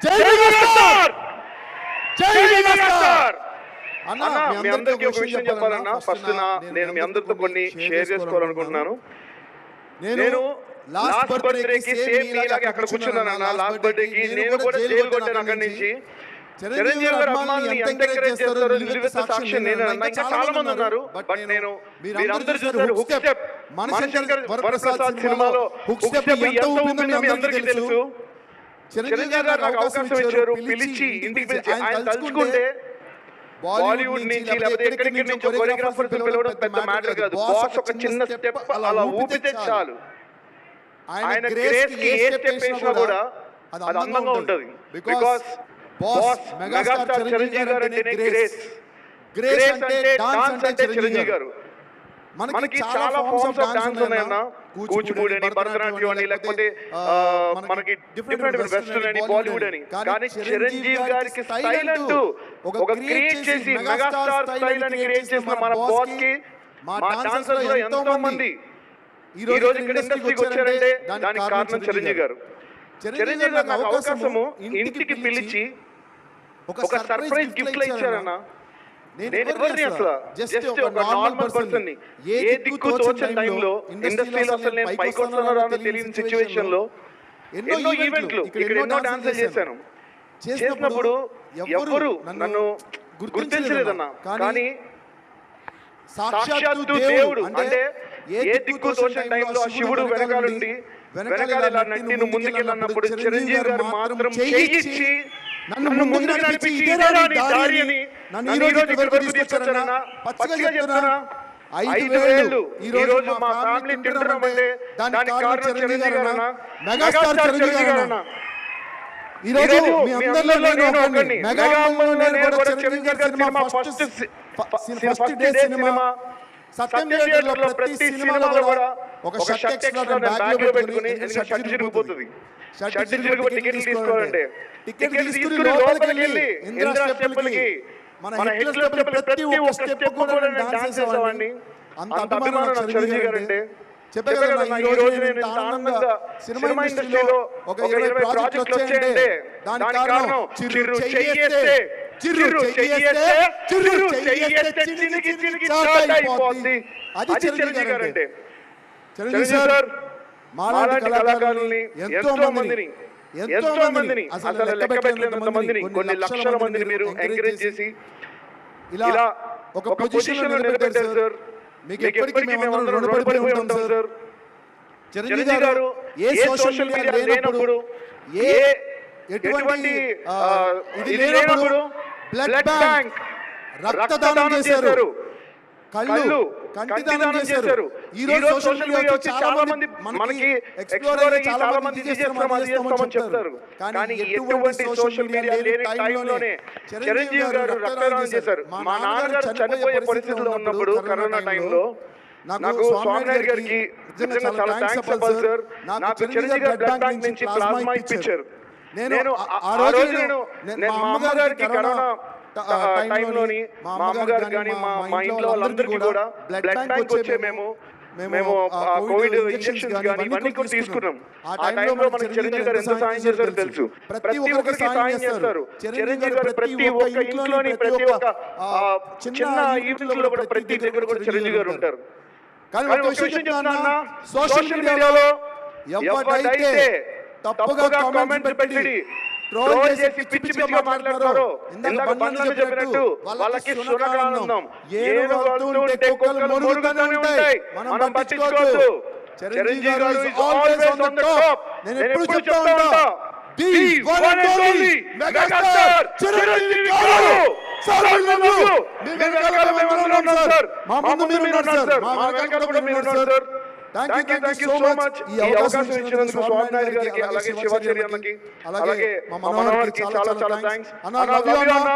జై మెగాస్టార్ జై మెగాస్టార్ అన్న మీ అందరికీ ఒక విషయం చెప్పాలన్నా. ఫస్ట్ నేను మీ అందరితో కొన్ని షేర్ చేసుకోవాలనుకుంటున్నాను. నేను లాస్ట్ బర్త్డేకి సేమ్ మీలాగే అక్కడ కూర్చున్నానన్న. లాస్ట్ బర్త్డేకి నేను కూడా జైలు కొట్టాను అక్కడి నుంచి. చిరంజీవి గారు అమ్మాయిని ఎంత ఎంకరేజ్ చేస్తారో నిలువెత్త సాక్ష్యం నేను అన్న. ఇంకా చాలా మంది ఉన్నారు. బట్ నేను మీరందరూ చూసారు హుక్ స్టెప్ మణిశంకర్ వరప్రసాద్ సినిమాలో హుక్ స్టెప్ ఎంత ఊపిందో మీ అందరికీ తెలుసు. చిరంజీవి గారు నాకు అవకాశం ఇచ్చారు, పిలిచి ఇంటికి పిలిచి. ఆయన తలుచుకుంటే బాలీవుడ్ నుంచి లేకపోతే ఎక్కడికి నుంచి కొరియోగ్రాఫర్స్ పిలవడం పెద్ద మ్యాటర్ కాదు. బాస్ ఒక చిన్న స్టెప్ అలా ఊపితే చాలు. ఆయన గ్రేస్ కి ఏ స్టెప్ వేసినా కూడా అది అందంగా ఉంటది. బికాస్ బాస్ మెగాస్టార్ చిరంజీవి గారు అంటేనే గ్రేస్. గ్రేస్ అంటే డాన్స్ అంటే చిరంజీవి గారు. మనకి చాలా ఫార్మ్స్ ఆఫ్ డాన్స్ ఉన్నాయన్న. కూచిపూడి అని, భరతనాట్యం అని, లేకపోతే మనకి డిఫరెంట్ వెస్టర్న్ అని, బాలీవుడ్ అని. కానీ చిరంజీవి గారికి స్టైల్ అంటూ ఒక క్రియేట్ చేసి మెగాస్టార్ స్టైల్ అని క్రియేట్ చేసిన మన బాస్ కి మా డాన్సర్స్ లో ఎంతో మంది ఈ రోజు ఇక్కడ ఇండస్ట్రీకి వచ్చారంటే దానికి కారణం చిరంజీవి గారు. చిరంజీవి గారు నాకు అవకాశము ఇంటికి పిలిచి ఒక సర్ప్రైజ్ గిఫ్ట్ లో ఇచ్చారన్న. నేను ఎవరిని అసలు జస్ట్ ఒక నార్మల్ పర్సన్ ని, ఏ దిక్కు తోచని టైంలో ఇండస్ట్రీలో అసలు నేను పైకి వస్తున్నానో తెలియని సిచ్యువేషన్ లో ఎన్నో ఈవెంట్లు ఇక్కడ ఎన్నో డాన్సులు చేశాను. చేసినప్పుడు ఎవరు నన్ను గుర్తించలేదన్న. కానీ సాక్షాత్తు దేవుడు అంటే ఏ దిక్కు తోచని టైంలో ఆ శివుడు వెనకాలండి వెనకాల ఇలా నట్టి నువ్వు ముందుకెళ్ళన్నప్పుడు చిరంజీవి గారు మాత్రం చేయించి నన్ను ముందుకు నడిపించి ఇదేరా నీ దారి అని నన్ను ఈ రోజు వరకు తీసుకొచ్చారన్న. పచ్చిగా చెప్తున్నా, 5,000 ఈ రోజు మా ఫ్యామిలీ తింటున్నామంటే దానికి కారణం చిరంజీవి గారు అన్న, మెగాస్టార్ చిరంజీవి గారు అన్న. ఈ రోజు మీ అందరిలో నేను ఒకడిని. మెగా అమ్మలో నేను కూడా చిరంజీవి గారి సినిమా ఫస్ట్ డే సినిమా సత్యం థియేటర్లో ప్రతి సినిమాలో కూడా ఒక షర్ట్ ఎక్స్ట్రా బ్యాగ్ లో పెట్టుకుని షర్ట్ చిరిగిపోతుంది. షర్ట్ చిరిగిపోయి టికెట్లు తీసుకోవాలంటే టికెట్ తీసుకుని లోపలికి వెళ్ళి ఇంద్రా స్టెప్పులకి మన హిట్ స్టెప్పులు ప్రతి ఒక్క స్టెప్ కూడా నేను డాన్స్ చేసేవాడిని. అంత అభిమానం నాకు చిరంజీవి గారు అంటే. చెప్పే కదా ఈ రోజు నేను ఇంత ఆనందంగా సినిమా ఇండస్ట్రీలో ఒక 20 ప్రాజెక్టులు వచ్చాయంటే దానికి కారణం చిరు చెయ్యేస్తే చిరు చెయ్యేస్తే చిరు చెయ్యేస్తే చినికి చినికి స్టార్ట్ అయిపోద్ది. అది చిరంజీవి గారు అంటే. చిరంజీవి సార్ మాలాంటి కళాకారుల్ని ఎంతో మందిని అసలు లెక్క పెట్టలేనంత మందిని, కొన్ని లక్షల మందిని మీరు ఎంకరేజ్ చేసి ఇలా ఒక పొజిషన్ లో నిలబెట్టారు సార్. మీకు ఎప్పటికీ మేమందరం రుణపడిపోయి ఉంటాం సార్. చిరంజీవి గారు ఏ సోషల్ మీడియా లేనప్పుడు, ఎటువంటి ఇది లేనప్పుడు బ్లడ్ బ్యాంక్ రక్తదానం చేశారు, కళ్ళు కంటి దానం చేశారు. ఈ రోజు సోషల్ మీడియా వచ్చి చాలా మంది మనకి ఎక్స్ప్లోర్ అయ్యి చాలా మంది చేస్తామని చెప్తారు. కానీ ఎటువంటి సోషల్ మీడియా లేని టైంలోనే చిరంజీవి గారు రక్తదానం చేశారు. మా నాన్నగారు చనిపోయే పరిస్థితిలో ఉన్నప్పుడు కరోనా టైంలో నాకు స్వామినాయుడు గారికి నిజంగా చాలా థ్యాంక్స్ చెప్పాలి సార్. నాకు చిరంజీవి గారు బ్లడ్ బ్యాంక్ నుంచి ప్లాస్మా ఇప్పించారు. నేను ఆ రోజు నేను మా అమ్మగారికి కరోనా టైంలోని మా అమ్మగారు కానీ మా ఇంట్లో వాళ్ళందరికీ కూడా బ్లడ్ బ్యాంక్ వచ్చే మేము కోవిడ్ ఇంజెక్షన్స్ కానీ ఇవన్నీ కూడా తీసుకున్నాం. ఆ టైంలో మనకి చిరంజీవి గారు ఎంత సాయం చేశారో తెలుసు. ప్రతి ఒక్కరికి సాయం చేస్తారు చిరంజీవి గారు. ప్రతి ఒక్క ఇంట్లోని ప్రతి ఒక్క చిన్న ఈవెంట్ లో కూడా ప్రతి దగ్గర కూడా చిరంజీవి గారు ఉంటారు. కానీ ఒక విషయం చెప్తున్నా, సోషల్ మీడియాలో ఎవరైతే తప్పుగా కామెంట్స్ పెట్టి ట్రోల్ చేసి పిచ్చి పిచ్చిగా మాట్లాడతారో, ఇందాక బండ్లను చెప్పినట్టు వాళ్ళకి సునకానందం. ఏనుగుంటే కుక్కలు మురుగుగానే ఉంటాయి, మనం పట్టించుకోవద్దు. చిరంజీవి గారు is always on the top. నేను ఎప్పుడు చెప్తా ఉంటా, the one and only megastar Chiranjeevi గారు. సార్ మీ వెనకాల మేము ఉన్నాం సార్, మా ముందు మీరు ఉన్నారు సార్, మా వెనకాల కూడా మీరు ఉన్నారు sir. Thank you so much. ఈ అవకాశం ఇచ్చినందుకు స్వామినాయుడు గారికి, అలాగే శివాచార్య అన్నకి, అలాగే మా మనోహర్కి చాలా థ్యాంక్స్ అన్న.